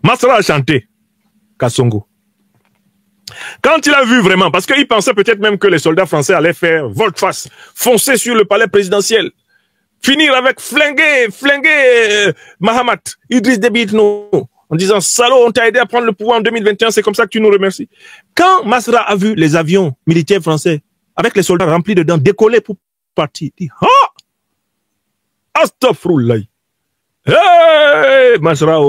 Masra a chanté Kassongo. Quand il a vu vraiment, parce qu'il pensait peut-être même que les soldats français allaient faire volte-face, foncer sur le palais présidentiel, finir avec flinguer Mahamat, Idriss Déby Itno, en disant « Salaud, on t'a aidé à prendre le pouvoir en 2021, c'est comme ça que tu nous remercies ». Quand Masra a vu les avions militaires français, avec les soldats remplis dedans, décoller pour partir, il dit « Ah, astaghfirullah ». Hey, Masra,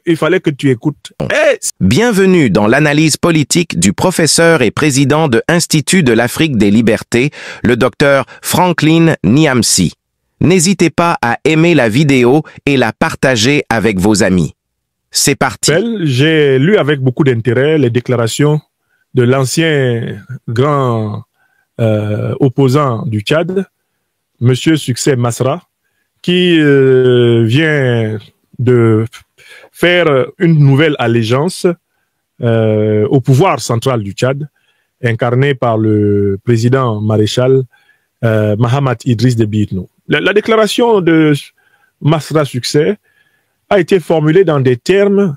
il fallait que tu écoutes. Hey. Bienvenue dans l'analyse politique du professeur et président de l'Institut de l'Afrique des Libertés, le docteur Franklin Nyamsi. N'hésitez pas à aimer la vidéo et la partager avec vos amis. C'est parti. J'ai lu avec beaucoup d'intérêt les déclarations de l'ancien grand opposant du Tchad, Monsieur Succès Masra, qui vient de faire une nouvelle allégeance au pouvoir central du Tchad, incarné par le président maréchal Mahamat Idriss Déby Itno. La déclaration de Masra Succès a été formulée dans des termes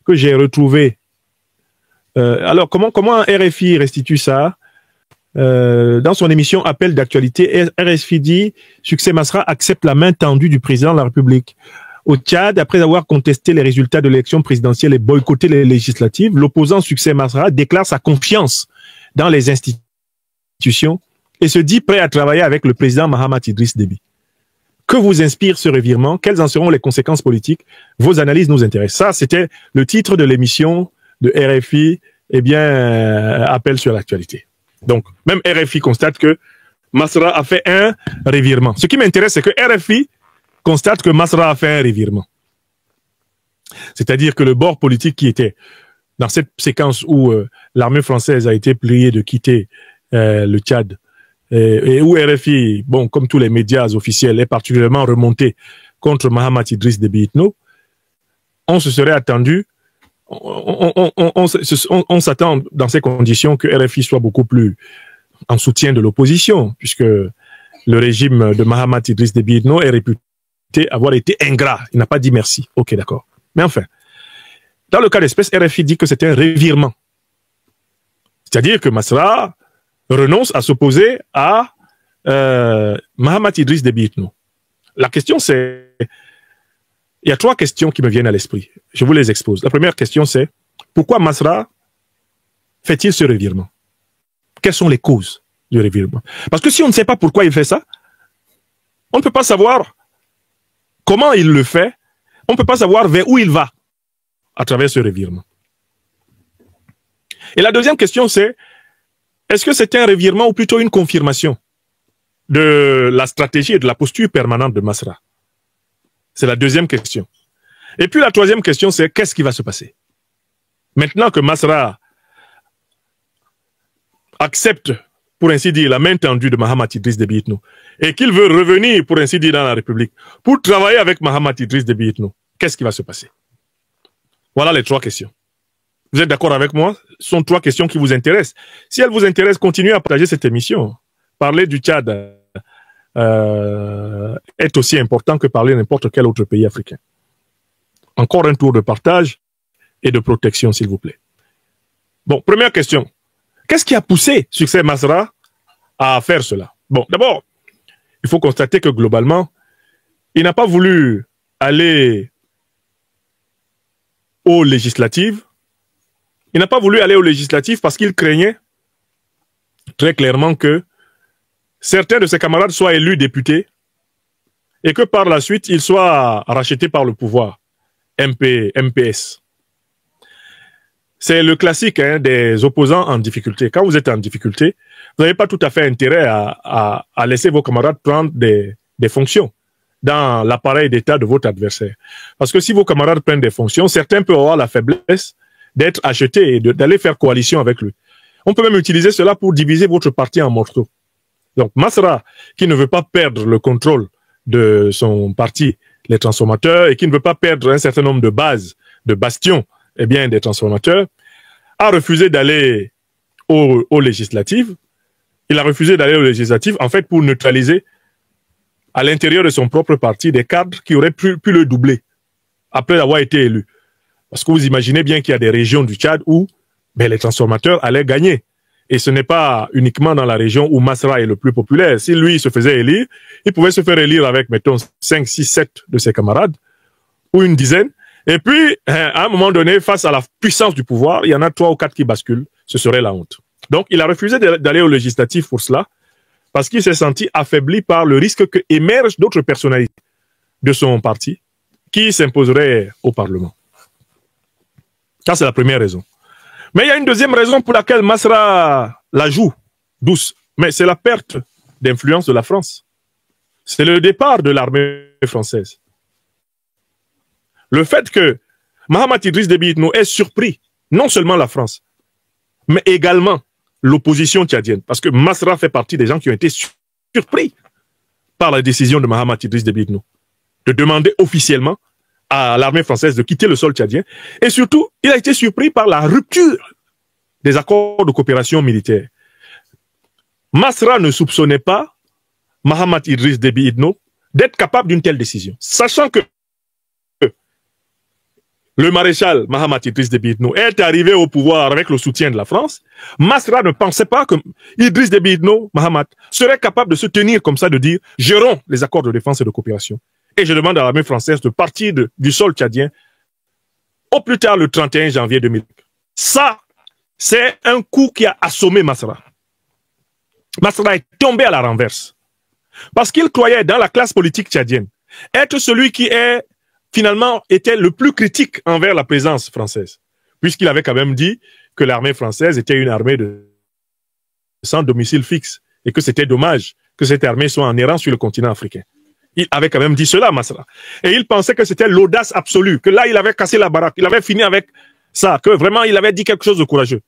que j'ai retrouvés. Alors, comment RFI restitue ça? Dans son émission Appel d'actualité, RFI dit « Succès Masra accepte la main tendue du président de la République ». Au Tchad, après avoir contesté les résultats de l'élection présidentielle et boycotté les législatives, l'opposant Succès Masra déclare sa confiance dans les institutions et se dit prêt à travailler avec le président Mahamat Idriss Déby. Que vous inspire ce revirement? Quelles en seront les conséquences politiques? Vos analyses nous intéressent. Ça, c'était le titre de l'émission de RFI, eh bien, Appel sur l'actualité. Donc, même RFI constate que Masra a fait un revirement. Ce qui m'intéresse, c'est que RFI constate que Masra a fait un revirement. C'est-à-dire que le bord politique qui était dans cette séquence où l'armée française a été pliée de quitter le Tchad et où RFI, bon, comme tous les médias officiels, est particulièrement remonté contre Mahamat Idriss Déby Itno, on se serait attendu, on s'attend dans ces conditions que RFI soit beaucoup plus en soutien de l'opposition, puisque le régime de Mahamat Idriss Déby Itno est réputé avoir été ingrat. Il n'a pas dit merci. Ok, d'accord. Mais enfin, dans le cas d'espèce, RFI dit que c'est un revirement. C'est-à-dire que Masra renonce à s'opposer à Mahamat Idriss Déby Itno. La question c'est... Il y a trois questions qui me viennent à l'esprit. Je vous les expose. La première question c'est, pourquoi Masra fait-il ce revirement? Quelles sont les causes du revirement? Parce que si on ne sait pas pourquoi il fait ça, on ne peut pas savoir comment il le fait, on ne peut pas savoir vers où il va à travers ce revirement. Et la deuxième question c'est, est-ce que c'est un revirement ou plutôt une confirmation de la stratégie et de la posture permanente de Masra? C'est la deuxième question. Et puis la troisième question, c'est qu'est-ce qui va se passer? Maintenant que Masra accepte, pour ainsi dire, la main tendue de Mahamat Idriss Déby Itno, et qu'il veut revenir, pour ainsi dire, dans la République, pour travailler avec Mahamat Idriss Déby Itno, qu'est-ce qui va se passer? Voilà les trois questions. Vous êtes d'accord avec moi? Ce sont trois questions qui vous intéressent. Si elles vous intéressent, continuez à partager cette émission. Parler du Tchad est aussi important que parler n'importe quel autre pays africain. Encore un tour de partage et de protection, s'il vous plaît. Bon, première question. Qu'est-ce qui a poussé Succès Masra à faire cela? Bon, d'abord, il faut constater que globalement, il n'a pas voulu aller aux législatives. Il n'a pas voulu aller aux législatives parce qu'il craignait très clairement que certains de ses camarades soient élus députés et que par la suite, ils soient rachetés par le pouvoir, MPS. C'est le classique des opposants en difficulté. Quand vous êtes en difficulté, vous n'avez pas tout à fait intérêt à laisser vos camarades prendre des fonctions dans l'appareil d'État de votre adversaire. Parce que si vos camarades prennent des fonctions, certains peuvent avoir la faiblesse d'être achetés et d'aller faire coalition avec lui. On peut même utiliser cela pour diviser votre parti en morceaux. Donc Masra, qui ne veut pas perdre le contrôle de son parti, les transformateurs, et qui ne veut pas perdre un certain nombre de bases, de bastions, eh bien, des transformateurs, a refusé d'aller aux législatives. Il a refusé d'aller aux législatives, en fait, pour neutraliser à l'intérieur de son propre parti des cadres qui auraient pu le doubler après avoir été élu. Parce que vous imaginez bien qu'il y a des régions du Tchad où les transformateurs allaient gagner. Et ce n'est pas uniquement dans la région où Masra est le plus populaire. Si lui se faisait élire, il pouvait se faire élire avec, mettons, 5, 6, 7 de ses camarades, ou une dizaine. Et puis, à un moment donné, face à la puissance du pouvoir, il y en a 3 ou 4 qui basculent. Ce serait la honte. Donc, il a refusé d'aller au législatif pour cela, parce qu'il s'est senti affaibli par le risque que émergent d'autres personnalités de son parti qui s'imposeraient au Parlement. Ça, c'est la première raison. Mais il y a une deuxième raison pour laquelle Masra la joue douce. Mais c'est la perte d'influence de la France. C'est le départ de l'armée française. Le fait que Mahamat Idriss Déby Itno ait surpris non seulement la France, mais également l'opposition tchadienne. Parce que Masra fait partie des gens qui ont été surpris par la décision de Mahamat Idriss Déby Itno de demander officiellement à l'armée française de quitter le sol tchadien. Et surtout, il a été surpris par la rupture des accords de coopération militaire. Masra ne soupçonnait pas Mahamat Idriss Déby Itno d'être capable d'une telle décision. Sachant que le maréchal Mahamat Idriss Déby Itno est arrivé au pouvoir avec le soutien de la France, Masra ne pensait pas que Idriss Déby Itno, Mahamat, serait capable de se tenir comme ça, de dire « je romps les accords de défense et de coopération ». Et je demande à l'armée française de partir du sol tchadien au plus tard le 31 janvier 2000. Ça, c'est un coup qui a assommé Masra. Masra est tombé à la renverse. Parce qu'il croyait dans la classe politique tchadienne être celui qui finalement était le plus critique envers la présence française. Puisqu'il avait quand même dit que l'armée française était une armée sans domicile fixe. Et que c'était dommage que cette armée soit en errance sur le continent africain. Il avait quand même dit cela, Masra. Et il pensait que c'était l'audace absolue, que là, il avait cassé la baraque, il avait fini avec ça, que vraiment, il avait dit quelque chose de courageux.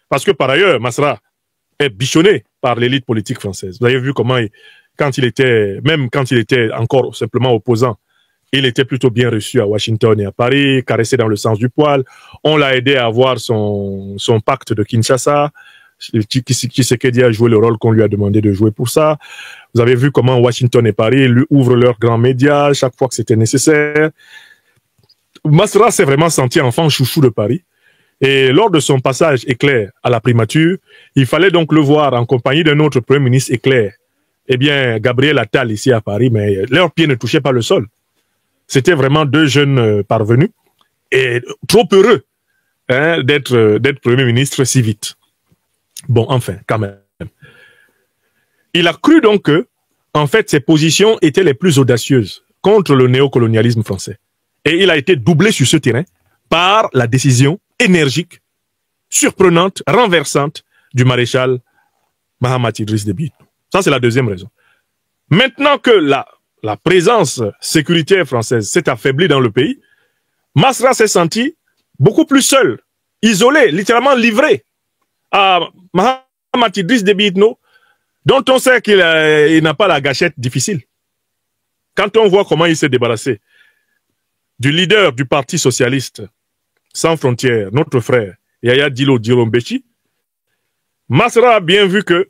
Parce que par ailleurs, Masra est bichonné par l'élite politique française. Vous avez vu comment, même quand il était encore simplement opposant, il était plutôt bien reçu à Washington et à Paris, caressé dans le sens du poil. On l'a aidé à avoir son pacte de Kinshasa. Tshisekedi a joué le rôle qu'on lui a demandé de jouer pour ça. Vous avez vu comment Washington et Paris lui ouvrent leurs grands médias chaque fois que c'était nécessaire. Masra s'est vraiment senti enfant chouchou de Paris. Et lors de son passage éclair à la primature, il fallait donc le voir en compagnie d'un autre premier ministre éclair. Eh bien, Gabriel Attal ici à Paris, mais leurs pieds ne touchaient pas le sol. C'était vraiment 2 jeunes parvenus et trop heureux d'être premier ministre si vite. Bon, enfin, quand même. Il a cru donc que, en fait, ses positions étaient les plus audacieuses contre le néocolonialisme français. Et il a été doublé sur ce terrain par la décision énergique, surprenante, renversante du maréchal Mahamat Idriss Déby Itno. Ça, c'est la deuxième raison. Maintenant que la présence sécuritaire française s'est affaiblie dans le pays, Masra s'est senti beaucoup plus seul, isolé, littéralement livré à Mahamat Idriss Déby Itno, dont on sait qu'il n'a pas la gâchette difficile. Quand on voit comment il s'est débarrassé du leader du Parti socialiste sans frontières, notre frère Yaya Dilo Mbéchi, Masra a bien vu que,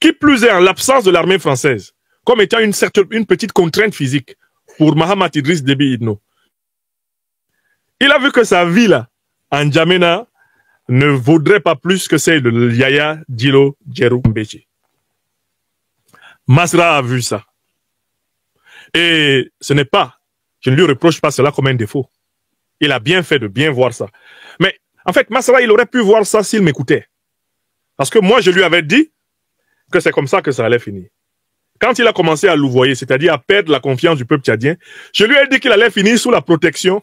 qui plus est en l'absence de l'armée française, comme étant une petite contrainte physique pour Mahamat Idriss Déby Itno, il a vu que sa vie là, en N'Djamena, ne vaudrait pas plus que celle de Yaya Dilo Mbéchi. Masra a vu ça. Et ce n'est pas, je ne lui reproche pas cela comme un défaut. Il a bien fait de bien voir ça. Mais en fait, Masra, il aurait pu voir ça s'il m'écoutait. Parce que moi, je lui avais dit que c'est comme ça que ça allait finir. Quand il a commencé à louvoyer, c'est-à-dire à perdre la confiance du peuple tchadien, je lui ai dit qu'il allait finir sous la protection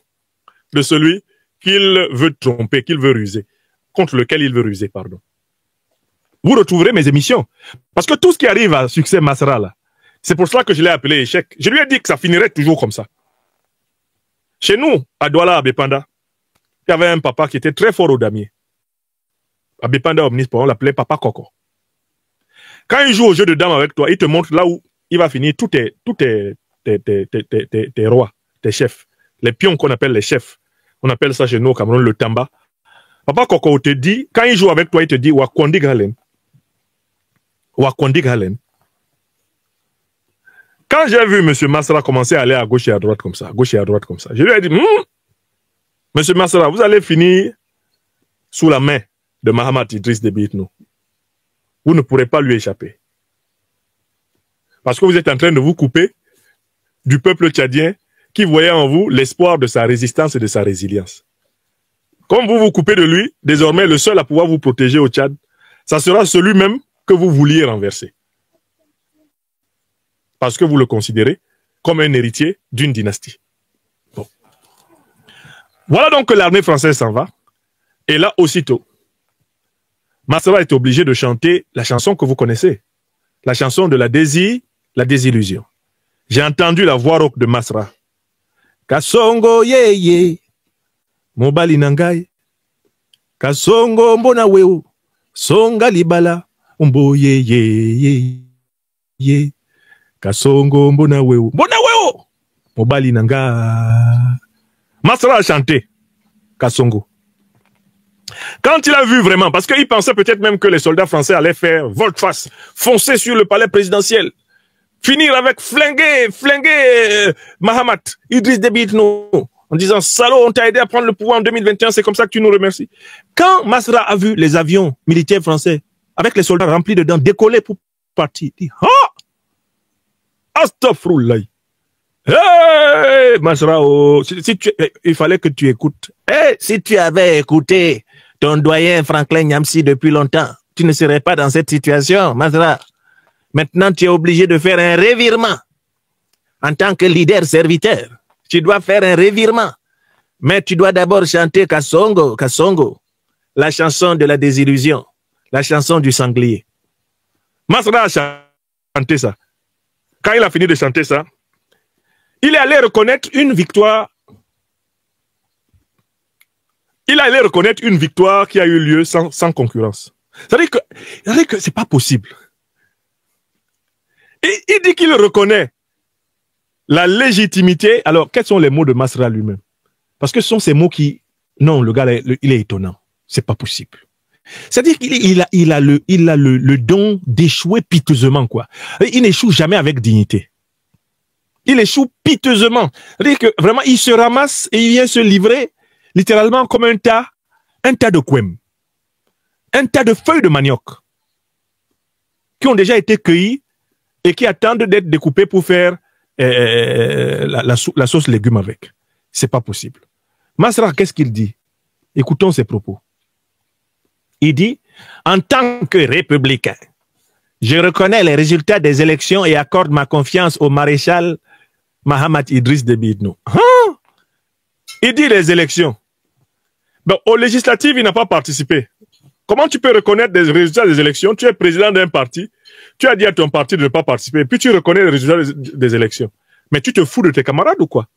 de celui qu'il veut tromper, qu'il veut ruser, contre lequel il veut ruser, pardon. Vous retrouverez mes émissions. Parce que tout ce qui arrive à Succès Masra, là, c'est pour cela que je l'ai appelé échec. Je lui ai dit que ça finirait toujours comme ça. Chez nous, à Douala, à Bépanda, il y avait un papa qui était très fort au damier. À Bépanda, Omnisport, on l'appelait Papa Coco. Quand il joue au jeu de dames avec toi, il te montre là où il va finir tous tes rois, tes chefs. Les pions qu'on appelle les chefs. On appelle ça chez nous au Cameroun le tamba. Papa Coco te dit, quand il joue avec toi, il te dit Wakondi Galen. Wakondi Galen. Quand j'ai vu M. Masra commencer à aller à gauche et à droite comme ça, je lui ai dit, Monsieur Masra, vous allez finir sous la main de Mahamat Idriss Déby Itno. Vous ne pourrez pas lui échapper. Parce que vous êtes en train de vous couper du peuple tchadien qui voyait en vous l'espoir de sa résistance et de sa résilience. Comme vous vous coupez de lui, désormais le seul à pouvoir vous protéger au Tchad, ça sera celui-même que vous vouliez renverser. Parce que vous le considérez comme un héritier d'une dynastie. Bon. Voilà donc que l'armée française s'en va. Et là, aussitôt, Masra est obligé de chanter la chanson que vous connaissez. La chanson de la désillusion. J'ai entendu la voix rauque de Masra. Kasongo ye ye, mobali nangai. Kasongo mbona weo, songa libala, umbo ye ye ye. Kasongo mbona weo, mobali nanga. Masra a chanté Kasongo. Quand il a vu vraiment, parce qu'il pensait peut-être même que les soldats français allaient faire volte-face, foncer sur le palais présidentiel, finir avec flinguer Mahamat Idriss Déby Itno, en disant « Salaud, on t'a aidé à prendre le pouvoir en 2021, c'est comme ça que tu nous remercies. » Quand Masra a vu les avions militaires français, avec les soldats remplis dedans, décoller pour partir, il dit « Ah, astaghfirullah. Hey, Masra, oh, il fallait que tu écoutes. Hey, si tu avais écouté ton doyen Franklin Niamsi depuis longtemps, tu ne serais pas dans cette situation, Masra. Maintenant, tu es obligé de faire un revirement. En tant que leader serviteur, tu dois faire un revirement. Mais tu dois d'abord chanter Kasongo, Kasongo, la chanson de la désillusion, la chanson du sanglier. Masra a chanté ça. Quand il a fini de chanter ça, il est allé reconnaître une victoire. Il est allé reconnaître une victoire qui a eu lieu sans concurrence. C'est-à-dire que c'est pas possible. Et il dit qu'il reconnaît la légitimité. Alors, quels sont les mots de Masra lui-même? Parce que ce sont ces mots qui... Non, le gars, il est étonnant. C'est pas possible. C'est-à-dire qu'il a le don d'échouer piteusement, quoi. Il n'échoue jamais avec dignité. Il échoue piteusement. C'est-à-dire que vraiment, il se ramasse et il vient se livrer littéralement comme un tas de couem. Un tas de feuilles de manioc qui ont déjà été cueillies et qui attendent d'être découpées pour faire la sauce légumes avec. C'est pas possible. Masra, qu'est-ce qu'il dit? Écoutons ses propos. Il dit, en tant que républicain, je reconnais les résultats des élections et accorde ma confiance au maréchal Mahamat Idriss Déby Itno. Hein? Il dit les élections. Bon, aux législatives, il n'a pas participé. Comment tu peux reconnaître les résultats des élections? Tu es président d'un parti, tu as dit à ton parti de ne pas participer, puis tu reconnais les résultats des élections. Mais tu te fous de tes camarades ou quoi?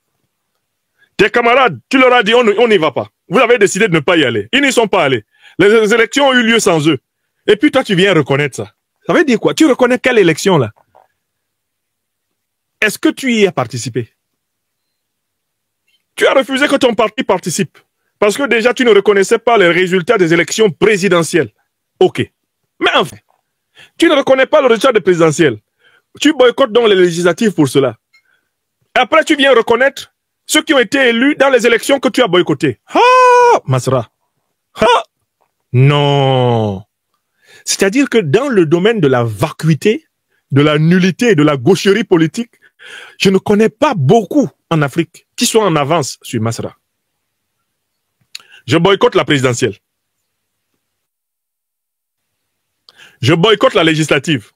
Tes camarades, tu leur as dit on n'y va pas. Vous avez décidé de ne pas y aller. Ils n'y sont pas allés. Les élections ont eu lieu sans eux. Et puis toi, tu viens reconnaître ça. Ça veut dire quoi? Tu reconnais quelle élection là? Est-ce que tu y as participé? Tu as refusé que ton parti participe. Parce que déjà, tu ne reconnaissais pas les résultats des élections présidentielles. Ok. Mais enfin, tu ne reconnais pas le résultat des présidentielles. Tu boycottes donc les législatives pour cela. Après, tu viens reconnaître ceux qui ont été élus dans les élections que tu as boycottées. Ah, Masra. Ah, non. C'est-à-dire que dans le domaine de la vacuité, de la nullité et de la gaucherie politique, je ne connais pas beaucoup en Afrique qui soient en avance sur Masra. Je boycotte la présidentielle. Je boycotte la législative.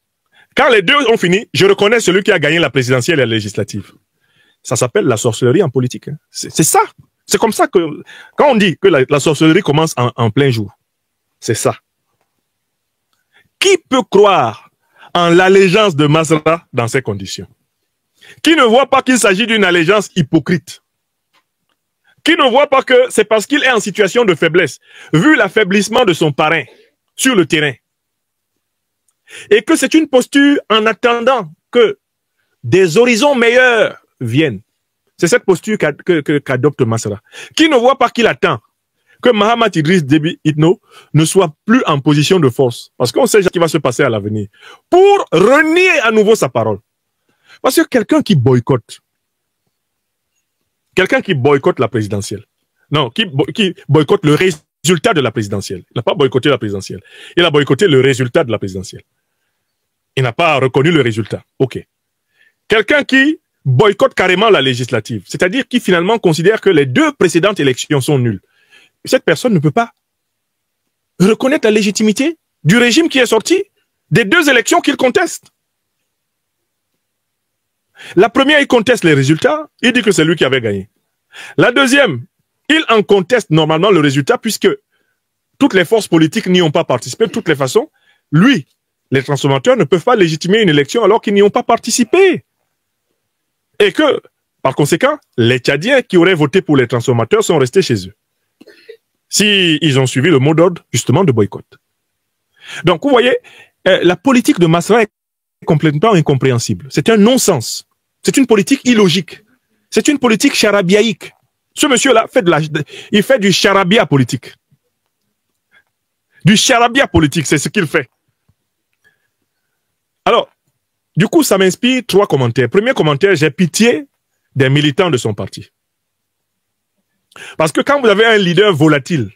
Quand les deux ont fini, je reconnais celui qui a gagné la présidentielle et la législative. Ça s'appelle la sorcellerie en politique. Hein. C'est ça. C'est comme ça que, quand on dit que la sorcellerie commence en plein jour, c'est ça. Qui peut croire en l'allégeance de Masra dans ces conditions? Qui ne voit pas qu'il s'agit d'une allégeance hypocrite? Qui ne voit pas que c'est parce qu'il est en situation de faiblesse, vu l'affaiblissement de son parrain sur le terrain, et que c'est une posture en attendant que des horizons meilleurs viennent. C'est cette posture qu'adopte Masra. Qui ne voit pas qu'il attend que Mahamat Idriss Déby Itno ne soit plus en position de force, parce qu'on sait ce qui va se passer à l'avenir, pour renier à nouveau sa parole. Parce que quelqu'un qui boycotte la présidentielle, Non, qui boycotte le résultat de la présidentielle. Il n'a pas boycotté la présidentielle. Il a boycotté le résultat de la présidentielle. Il n'a pas reconnu le résultat. OK. Quelqu'un qui boycotte carrément la législative, c'est-à-dire qui finalement considère que les 2 précédentes élections sont nulles. Cette personne ne peut pas reconnaître la légitimité du régime qui est sorti des 2 élections qu'il conteste. La première, il conteste les résultats, il dit que c'est lui qui avait gagné. La deuxième, il en conteste normalement le résultat puisque toutes les forces politiques n'y ont pas participé. De toutes les façons, lui, les transformateurs ne peuvent pas légitimer une élection alors qu'ils n'y ont pas participé. Et que, par conséquent, les Tchadiens qui auraient voté pour les transformateurs sont restés chez eux. S'ils ont suivi le mot d'ordre, justement, de boycott. Donc, vous voyez, la politique de Masra est complètement incompréhensible. C'est un non-sens. C'est une politique illogique. C'est une politique charabiaïque. Ce monsieur-là il fait du charabia politique. Du charabia politique, c'est ce qu'il fait. Alors, du coup, ça m'inspire 3 commentaires. Premier commentaire, j'ai pitié des militants de son parti. Parce que quand vous avez un leader volatile,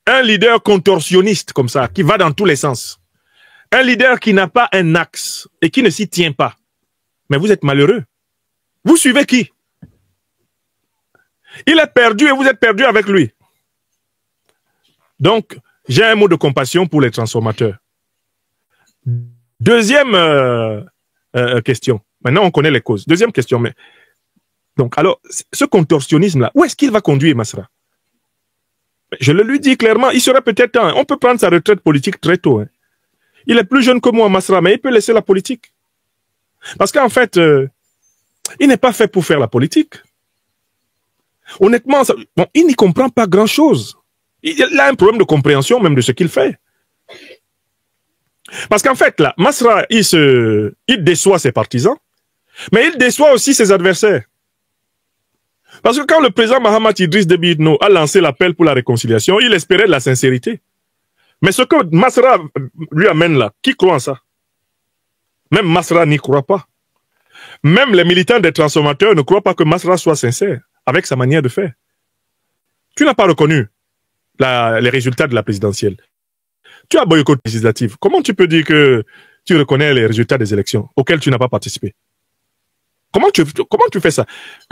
un leader contorsionniste comme ça, qui va dans tous les sens, un leader qui n'a pas un axe et qui ne s'y tient pas, mais vous êtes malheureux. Vous suivez qui? Il est perdu et vous êtes perdu avec lui. Donc, j'ai un mot de compassion pour les transformateurs. Deuxième question. Maintenant, on connaît les causes. Deuxième question. Mais donc, alors, ce contorsionnisme-là, où est-ce qu'il va conduire Masra? Je le lui dis clairement, il serait peut-être temps. On peut prendre sa retraite politique très tôt. Hein. Il est plus jeune que moi, Masra, mais il peut laisser la politique. Parce qu'en fait, il n'est pas fait pour faire la politique. Honnêtement, il n'y comprend pas grand-chose. Il a un problème de compréhension même de ce qu'il fait. Parce qu'en fait, là, Masra, il déçoit ses partisans, mais il déçoit aussi ses adversaires. Parce que quand le président Mahamat Idriss Déby Itno a lancé l'appel pour la réconciliation, il espérait de la sincérité. Mais ce que Masra lui amène là, qui croit en ça? Même Masra n'y croit pas. Même les militants des transformateurs ne croient pas que Masra soit sincère avec sa manière de faire. Tu n'as pas reconnu les résultats de la présidentielle. Tu as boycotté législative. Comment tu peux dire que tu reconnais les résultats des élections auxquelles tu n'as pas participé? Comment tu fais ça?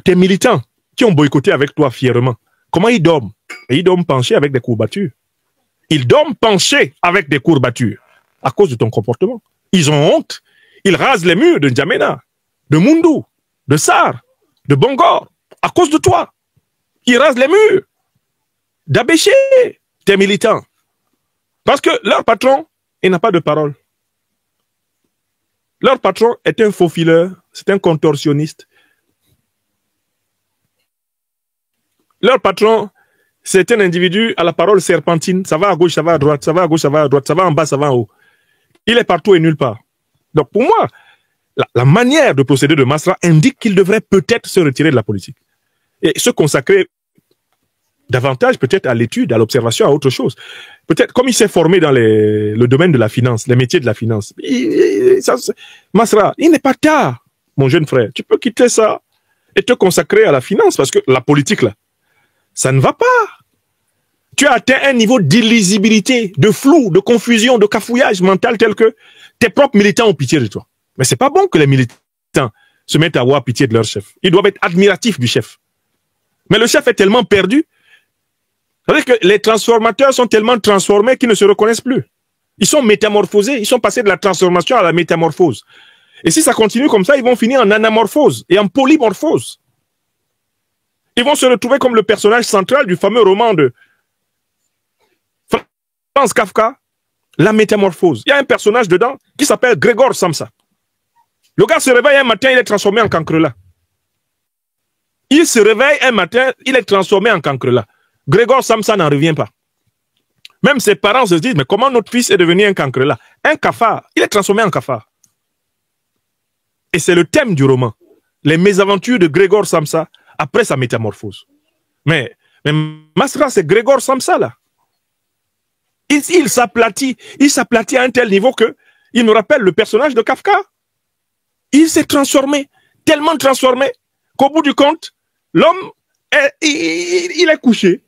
Tes militants qui ont boycotté avec toi fièrement, comment ils dorment? Et ils dorment penchés avec des courbatures. Ils dorment penchés avec des courbatures à cause de ton comportement. Ils ont honte. Ils rasent les murs de N'Djamena, de Moundou, de Sar, de Bongor, à cause de toi. Ils rasent les murs d'Abéché, tes militants. Parce que leur patron, il n'a pas de parole. Leur patron est un faux fileur, c'est un contorsionniste. Leur patron, c'est un individu à la parole serpentine. Ça va à gauche, ça va à droite, ça va à gauche, ça va à droite, ça va en bas, ça va en haut. Il est partout et nulle part. Donc pour moi, la manière de procéder de Masra indique qu'il devrait peut-être se retirer de la politique. Et se consacrer davantage peut-être à l'étude, à l'observation, à autre chose. Peut-être comme il s'est formé dans le domaine de la finance, les métiers de la finance. Masra, il n'est pas tard, mon jeune frère. Tu peux quitter ça et te consacrer à la finance parce que la politique, là, ça ne va pas. Tu as atteint un niveau d'illisibilité, de flou, de confusion, de cafouillage mental tel que tes propres militants ont pitié de toi. Mais c'est pas bon que les militants se mettent à avoir pitié de leur chef. Ils doivent être admiratifs du chef. Mais le chef est tellement perdu. C'est-à-dire que les transformateurs sont tellement transformés qu'ils ne se reconnaissent plus. Ils sont métamorphosés, ils sont passés de la transformation à la métamorphose. Et si ça continue comme ça, ils vont finir en anamorphose et en polymorphose. Ils vont se retrouver comme le personnage central du fameux roman de Franz Kafka, La Métamorphose. Il y a un personnage dedans qui s'appelle Grégor Samsa. Le gars se réveille un matin, il est transformé en cancrelat. Il se réveille un matin, il est transformé en cancrelat. Grégor Samsa n'en revient pas. Même ses parents se disent, mais comment notre fils est devenu un cancrelat? Un cafard, il est transformé en cafard. Et c'est le thème du roman. Les mésaventures de Grégor Samsa après sa métamorphose. Mais Masra, c'est Grégor Samsa là. Il s'aplatit à un tel niveau que il me rappelle le personnage de Kafka. Il s'est transformé, tellement transformé, qu'au bout du compte, l'homme il est couché.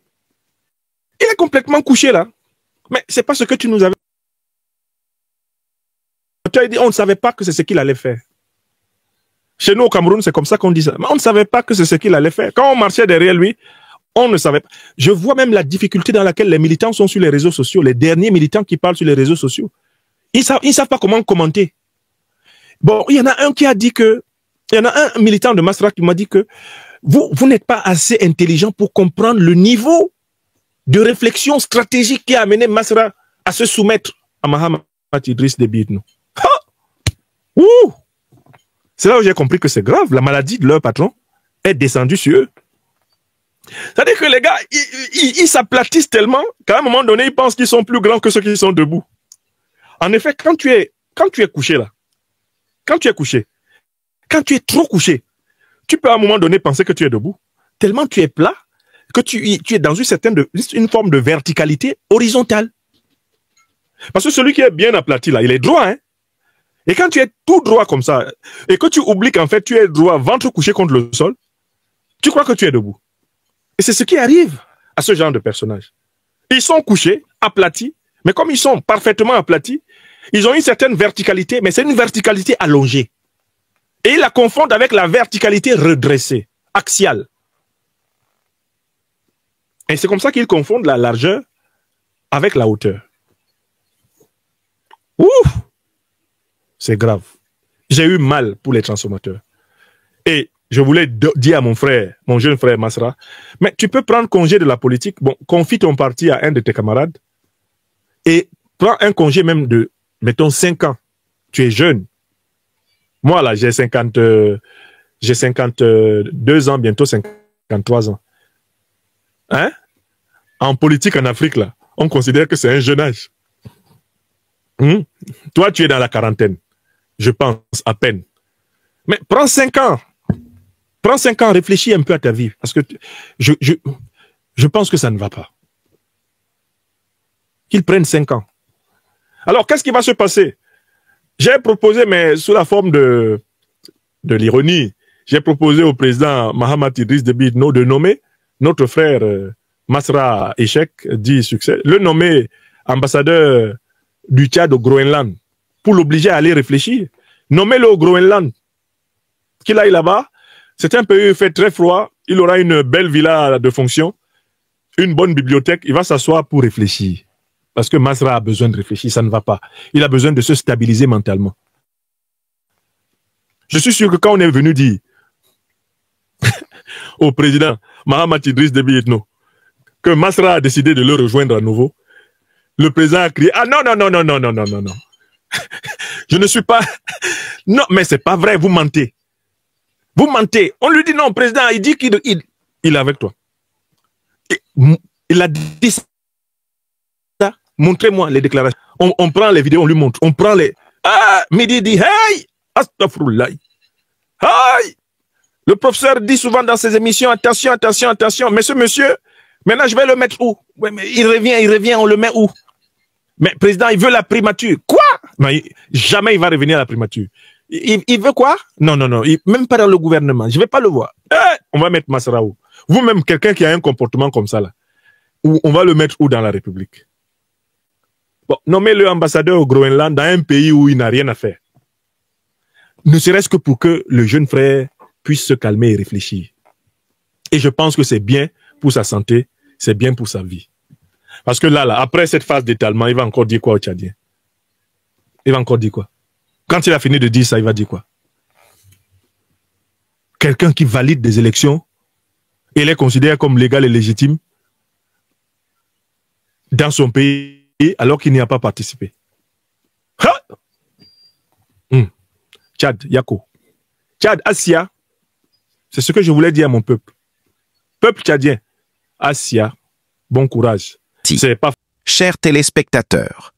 Il est complètement couché là. Mais c'est pas ce que tu nous avais. Tu as dit, on ne savait pas que c'est ce qu'il allait faire. Chez nous au Cameroun, c'est comme ça qu'on dit ça. Mais on ne savait pas que c'est ce qu'il allait faire. Quand on marchait derrière lui, on ne savait pas. Je vois même la difficulté dans laquelle les militants sont sur les réseaux sociaux. Les derniers militants qui parlent sur les réseaux sociaux. Ils savent pas comment commenter. Bon, il y en a un qui a dit que, il y en a un militant de Masra qui m'a dit que vous n'êtes pas assez intelligent pour comprendre le niveau de réflexion stratégique qui a amené Masra à se soumettre à Mahamat Idriss Déby Itno. C'est là où j'ai compris que c'est grave. La maladie de leur patron est descendue sur eux. C'est-à-dire que les gars, ils s'aplatissent tellement qu'à un moment donné, ils pensent qu'ils sont plus grands que ceux qui sont debout. En effet, quand tu es couché là, quand tu es trop couché, tu peux à un moment donné penser que tu es debout. Tellement tu es plat que tu es dans une forme de verticalité horizontale. Parce que celui qui est bien aplati là, il est droit, hein. Et quand tu es tout droit comme ça, et que tu oublies qu'en fait tu es droit, ventre couché contre le sol, tu crois que tu es debout. Et c'est ce qui arrive à ce genre de personnages. Ils sont couchés, aplatis, mais comme ils sont parfaitement aplatis, ils ont une certaine verticalité, mais c'est une verticalité allongée. Et ils la confondent avec la verticalité redressée, axiale. Et c'est comme ça qu'ils confondent la largeur avec la hauteur. Ouf! C'est grave. J'ai eu mal pour les transformateurs. Et je voulais dire à mon frère, mon jeune frère Masra, mais tu peux prendre congé de la politique, bon, confie ton parti à un de tes camarades et prends un congé même de, mettons, 5 ans. Tu es jeune. Moi, là, j'ai 52 ans, bientôt 53 ans. Hein? En politique en Afrique, là, on considère que c'est un jeune âge. Toi, tu es dans la quarantaine. Je pense, à peine. Mais prends 5 ans. Prends 5 ans, réfléchis un peu à ta vie. Parce que je pense que ça ne va pas. Qu'ils prennent 5 ans. Alors, qu'est-ce qui va se passer? J'ai proposé, mais sous la forme de l'ironie, j'ai proposé au président Mahamat Idriss Déby Itno de nommer notre frère Masra Échec, dit succès, le nommer ambassadeur du Tchad au Groenland, pour l'obliger à aller réfléchir. Nommez-le au Groenland. Qu'il aille là-bas, c'est un pays où il fait très froid, il aura une belle villa de fonction, une bonne bibliothèque, il va s'asseoir pour réfléchir. Parce que Masra a besoin de réfléchir, ça ne va pas. Il a besoin de se stabiliser mentalement. Je suis sûr que quand on est venu dire au président Mahamat Idriss Déby Itno que Masra a décidé de le rejoindre à nouveau, le président a crié « Ah non, non, non, non, non, non, non, non, non. Je ne suis pas... Non, mais c'est pas vrai, vous mentez. Vous mentez. On lui dit non, président, il dit qu'il est avec toi. Et, il a dit ça. Montrez-moi les déclarations. On prend les vidéos, on lui montre. On prend les... Ah, Midi dit, hey, astaghfirullah. Hey. Le professeur dit souvent dans ses émissions, attention, attention, attention. Mais ce monsieur, maintenant je vais le mettre où? Ouais, mais il revient, on le met où? Mais président, il veut la primature. Quoi? Non, jamais il va revenir à la primature. Il veut quoi? Non, non, non. Même pas dans le gouvernement. Je ne vais pas le voir. On va mettre Masra où? Vous-même, quelqu'un qui a un comportement comme ça, là, on va le mettre où dans la République? Bon, nommez-le ambassadeur au Groenland dans un pays où il n'a rien à faire. Ne serait-ce que pour que le jeune frère puisse se calmer et réfléchir. Et je pense que c'est bien pour sa santé, c'est bien pour sa vie. Parce que là, après cette phase d'étalement, il va encore dire quoi au Tchadien? Il va encore dire quoi? Quand il a fini de dire ça, il va dire quoi? Quelqu'un qui valide des élections et les considère comme légales et légitimes dans son pays alors qu'il n'y a pas participé. Tchad, Yako. Tchad, Assia, c'est ce que je voulais dire à mon peuple. Peuple tchadien, Assia, bon courage. C'est pas... Chers téléspectateurs,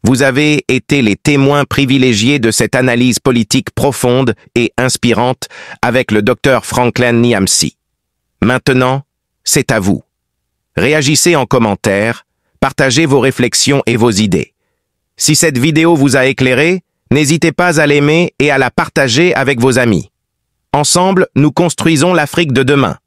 vous avez été les témoins privilégiés de cette analyse politique profonde et inspirante avec le docteur Franklin Niamsi. Maintenant, c'est à vous. Réagissez en commentaire, partagez vos réflexions et vos idées. Si cette vidéo vous a éclairé, n'hésitez pas à l'aimer et à la partager avec vos amis. Ensemble, nous construisons l'Afrique de demain.